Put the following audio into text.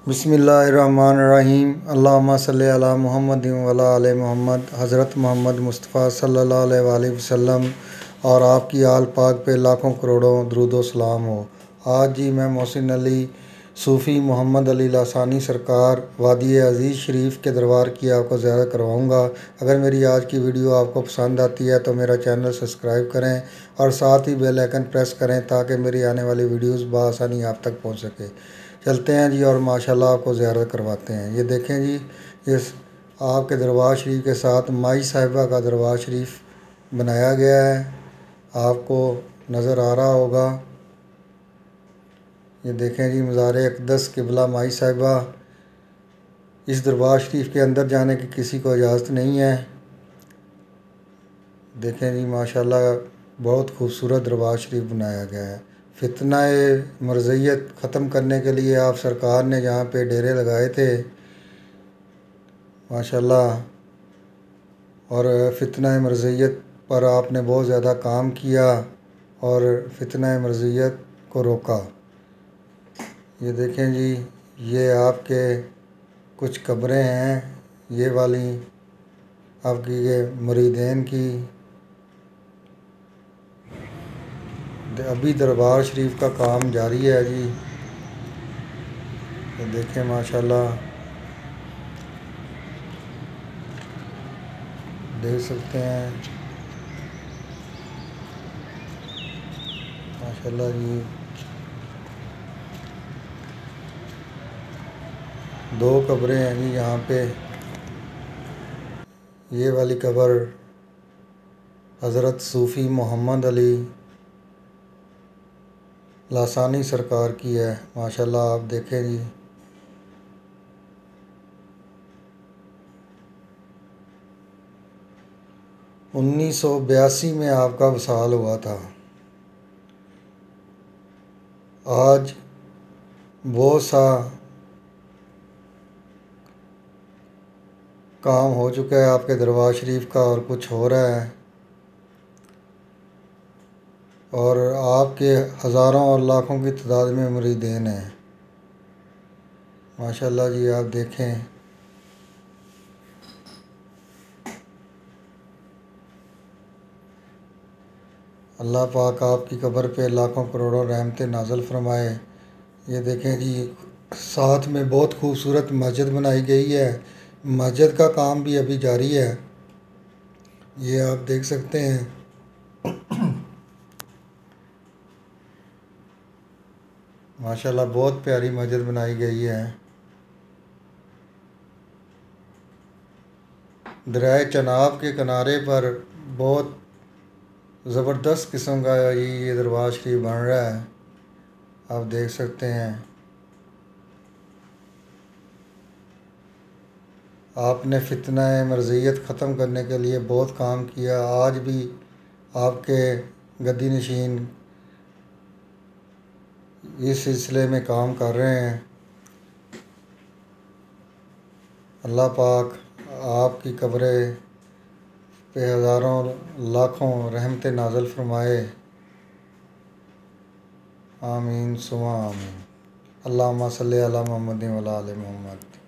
बिस्मिल्लाहिर्रहमानिर्रहीम। अल्लाहुम्मा सल्लि अला मुहम्मद व अला आले मोहम्मद। हज़रत मोहम्मद मुस्तफ़ा सल्लल्लाहु अलैहि वसल्लम और आपकी आल पाक पे लाखों करोड़ों दरूद व सलाम हो। आज जी मैं मोहसिन अली सूफ़ी मोहम्मद अली लासानी सरकार वादी अज़ीज़ शरीफ के दरबार की आपको ज़ियारत करवाऊँगा। अगर मेरी आज की वीडियो आपको पसंद आती है तो मेरा चैनल सब्सक्राइब करें और साथ ही बेल आइकन प्रेस करें ताकि मेरी आने वाली वीडियोस बआसानी आप तक पहुंच सके। चलते हैं जी और माशाल्लाह आपको ज़ियारत करवाते हैं। ये देखें जी, ये आपके दरबार शरीफ के साथ माई साहिबा का दरबार शरीफ बनाया गया है, आपको नज़र आ रहा होगा। ये देखें जी, मज़ार अक़दस क़िबला माई साहिबा। इस दरबार शरीफ के अंदर जाने की किसी को इजाज़त नहीं है। देखें जी माशाल्लाह बहुत खूबसूरत दरबार शरीफ बनाया गया है। फितनाए मरज़ियत ख़त्म करने के लिए आप सरकार ने जहाँ पे डेरे लगाए थे माशाल्लाह, और फितनाए मरज़ियत पर आपने बहुत ज़्यादा काम किया और फितनाए मरज़ियत को रोका। ये देखें जी, ये आपके कुछ कब्रें हैं, ये वाली आपकी ये मुरीदेन की। अभी दरबार शरीफ का काम जारी है जी। ये देखें माशाल्लाह, देख सकते हैं माशाल्लाह जी। 2 कब्रें हैं जी यहाँ पे। ये वाली कब्र हज़रत सूफ़ी मोहम्मद अली लासानी सरकार की है माशाल्लाह। आप देखें जी, उन्नीस सौ 82 में आपका वसाल हुआ था। आज बहुत सा काम हो चुका है आपके दरबार शरीफ का और कुछ हो रहा है, और आपके हज़ारों और लाखों की तादाद में मुरीदेन हैं माशाल्लाह जी। आप देखें अल्लाह पाक आपकी कब्र पे लाखों करोड़ों रहमतें नाज़िल फरमाए। ये देखें जी, साथ में बहुत खूबसूरत मस्जिद बनाई गई है। मस्जिद का काम भी अभी जारी है, ये आप देख सकते हैं। माशाल्लाह बहुत प्यारी मस्जिद बनाई गई है। दरिया चनाब के किनारे पर बहुत ज़बरदस्त किस्म का ये दरबार शरीफ बन रहा है, आप देख सकते हैं। आपने फितनाए मरज़ियत ख़त्म करने के लिए बहुत काम किया। आज भी आपके गद्दी नशीन इस सिलसिले में काम कर रहे हैं। अल्लाह पाक आपकी कब्र पे हज़ारों लाखों रहमतें नाज़िल फरमाए। आमीन सुमा आमीन। अल्लाहुम्मा सल्लि अला मुहम्मद व अला आले मोहम्मद।